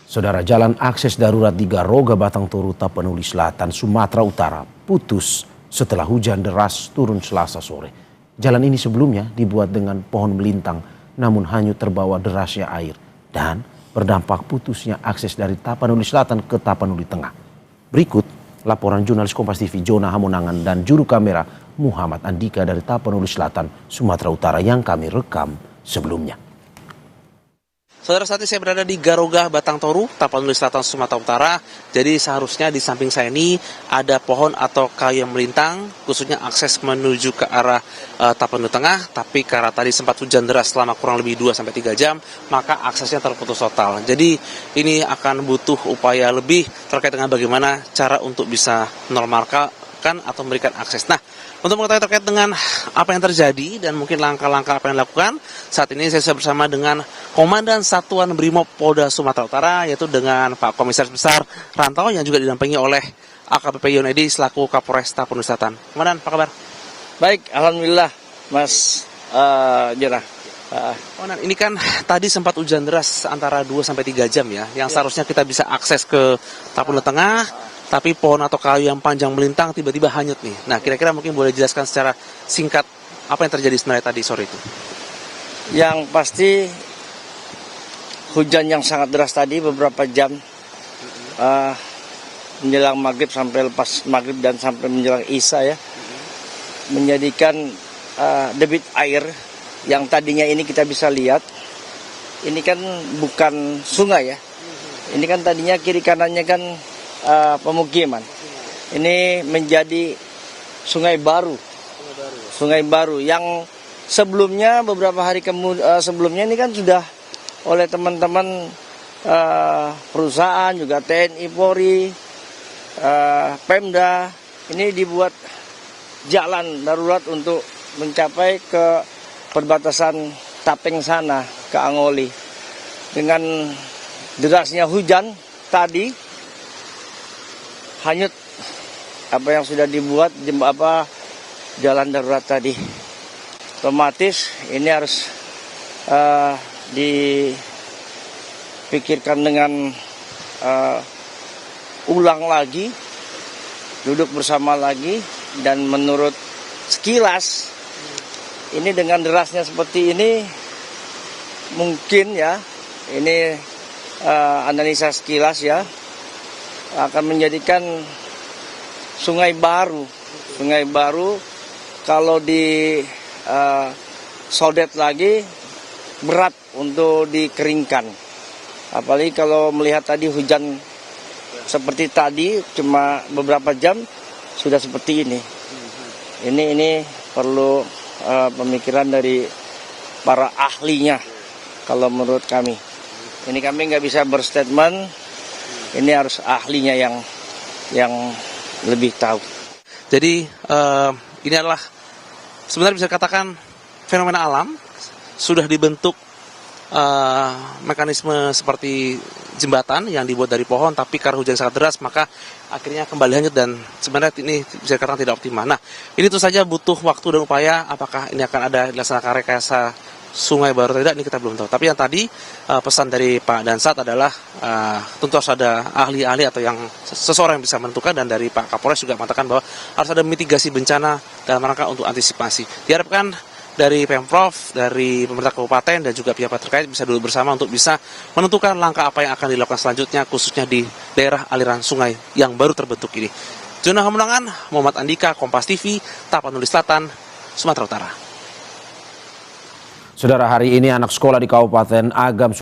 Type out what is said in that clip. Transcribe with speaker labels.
Speaker 1: Saudara, jalan akses darurat di Garoga, Batangtoru, Tapanuli Selatan, Sumatera Utara putus setelah hujan deras turun Selasa sore. Jalan ini sebelumnya dibuat dengan pohon melintang namun hanyut terbawa derasnya air dan berdampak putusnya akses dari Tapanuli Selatan ke Tapanuli Tengah. Berikut laporan jurnalis Kompas TV Jona Hamonangan dan juru kamera Muhammad Andika dari Tapanuli Selatan, Sumatera Utara yang kami rekam sebelumnya.
Speaker 2: Saudara, saat ini saya berada di Garoga, Batangtoru, Tapanuli Selatan, Sumatera Utara. Jadi seharusnya di samping saya ini ada pohon atau kayu yang melintang, khususnya akses menuju ke arah Tapanuli Tengah. Tapi karena tadi sempat hujan deras selama kurang lebih 2-3 jam, maka aksesnya terputus total. Jadi ini akan butuh upaya lebih terkait dengan bagaimana cara untuk bisa menormalkan atau memberikan akses. Nah, untuk mengetahui terkait dengan apa yang terjadi dan mungkin langkah-langkah apa yang dilakukan, saat ini saya bersama dengan Komandan Satuan Brimob Polda Sumatera Utara, yaitu dengan Pak Komisaris Besar Rantau yang juga didampingi oleh AKBP Yonedi selaku Kapolres Tapanuli Selatan. Komandan, apa kabar?
Speaker 3: Baik, alhamdulillah, Mas Jona.
Speaker 2: Komandan, ini kan tadi sempat hujan deras antara 2-3 jam ya, yang seharusnya kita bisa akses ke Tapanuli Tengah. Tapi pohon atau kayu yang panjang melintang tiba-tiba hanyut nih. Nah, kira-kira mungkin boleh jelaskan secara singkat apa yang terjadi sebenarnya tadi sore itu?
Speaker 3: Yang pasti hujan yang sangat deras tadi beberapa jam menjelang maghrib sampai lepas maghrib dan sampai menjelang isya ya, menjadikan debit air yang tadinya ini kita bisa lihat, ini kan bukan sungai ya. Ini kan tadinya kiri kanannya kan pemukiman. Ini menjadi sungai baru yang sebelumnya beberapa hari sebelumnya ini kan sudah oleh teman-teman perusahaan juga TNI Polri, Pemda ini dibuat jalan darurat untuk mencapai ke perbatasan Tapeng sana ke Angoli. Dengan derasnya hujan tadi hanyut apa yang sudah dibuat jalan darurat tadi. Otomatis ini harus dipikirkan dengan ulang lagi, duduk bersama lagi, dan menurut sekilas ini dengan derasnya seperti ini mungkin ya, ini analisa sekilas ya, akan menjadikan sungai baru kalau di sodet lagi berat untuk dikeringkan. Apalagi kalau melihat tadi hujan seperti tadi cuma beberapa jam sudah seperti ini. Ini perlu pemikiran dari para ahlinya kalau menurut kami. Ini kami nggak bisa berstatement. Ini harus ahlinya yang lebih tahu.
Speaker 2: Jadi ini adalah sebenarnya bisa dikatakan fenomena alam, sudah dibentuk mekanisme seperti jembatan yang dibuat dari pohon, tapi karena hujan sangat deras maka akhirnya kembali hanyut dan sebenarnya ini bisa dikatakan tidak optimal. Nah, ini tentu saja butuh waktu dan upaya. Apakah ini akan ada dilaksanakan rekayasa sungai baru atau tidak, ini kita belum tahu. Tapi yang tadi pesan dari Pak Dansat adalah tentu harus ada ahli-ahli atau yang seseorang yang bisa menentukan, dan dari Pak Kapolres juga mengatakan bahwa harus ada mitigasi bencana dalam rangka untuk antisipasi. Diharapkan dari Pemprov, dari pemerintah kabupaten dan juga pihak terkait bisa duduk bersama untuk bisa menentukan langkah apa yang akan dilakukan selanjutnya, khususnya di daerah aliran sungai yang baru terbentuk ini. Jona Hamonangan, Muhammad Andika, Kompas TV, Tapanuli Selatan, Sumatera Utara.
Speaker 1: Saudara, hari ini anak sekolah di Kabupaten Agam